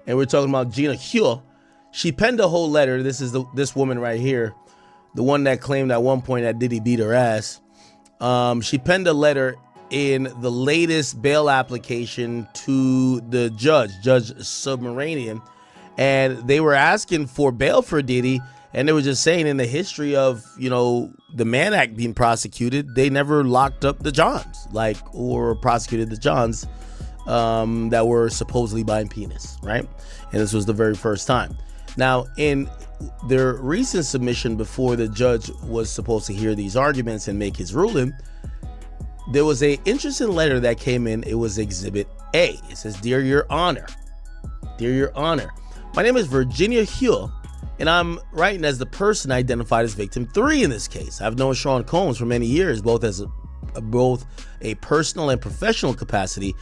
and we're talking about Gina Huynh. She penned a whole letter. This is this woman right here, the one that claimed at one point that Diddy beat her ass. She penned a letter in the latest bail application to the Judge Submaranian, and they were asking for bail for Diddy, and they were just saying in the history of, you know, the Mann Act being prosecuted, they never locked up the Johns, or prosecuted the Johns that were supposedly buying penis, right? And this was the very first time. Now, in their recent submission before the judge was supposed to hear these arguments and make his ruling, there was an interesting letter that came in. It was Exhibit A. It says, "Dear Your Honor, Dear Your Honor, my name is Virginia Huynh, and I'm writing as the person identified as victim 3 in this case. I've known Sean Combs for many years, both a personal and professional capacity.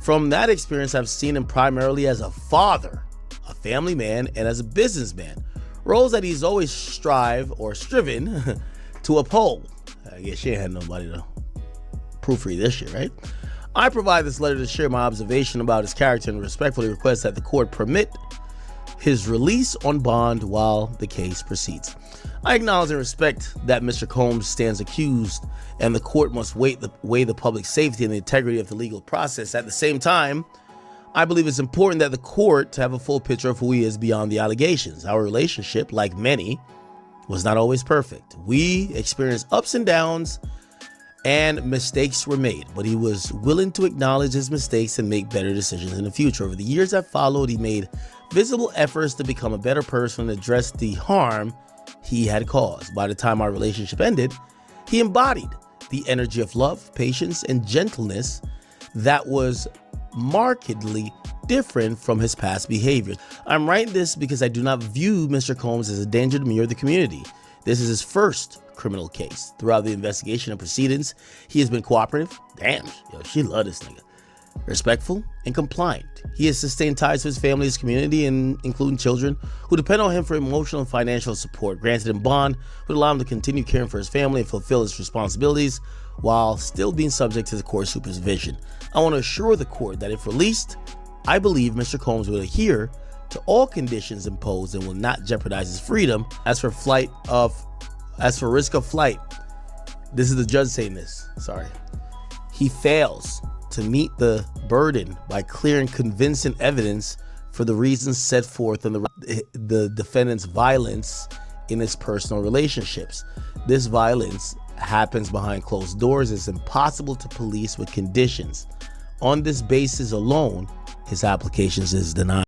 From that experience, I've seen him primarily as a father, a family man, and as a businessman, roles that he's always striven to uphold." I guess she ain't had nobody to proofread this shit, right? "I provide this letter to share my observation about his character and respectfully request that the court permit his release on bond while the case proceeds. I acknowledge and respect that Mr. Combs stands accused and the court must weigh the public safety and the integrity of the legal process. At the same time, I believe it's important that the court to have a full picture of who he is beyond the allegations. Our relationship, like many, was not always perfect. We experienced ups and downs, and mistakes were made, but he was willing to acknowledge his mistakes and make better decisions in the future. Over the years that followed, he made visible efforts to become a better person and address the harm he had caused. By the time our relationship ended, he embodied the energy of love, patience, and gentleness that was markedly different from his past behavior. I'm writing this because I do not view Mr. Combs as a danger to me or the community. This is his first criminal case. Throughout the investigation and proceedings, he has been cooperative. Damn, yo, she love this nigga. Respectful and compliant. He has sustained ties to his family, his community, and including children who depend on him for emotional and financial support. Granted him bond would allow him to continue caring for his family and fulfill his responsibilities while still being subject to the court supervision. I want to assure the court that if released, I believe Mr. Combs will adhere to all conditions imposed and will not jeopardize his freedom. As for risk of flight, this is the judge saying this, sorry. He fails to meet the burden by clear and convincing evidence for the reasons set forth in the defendant's violence in his personal relationships. This violence happens behind closed doors. It's impossible to police with conditions. On this basis alone, his applications is denied.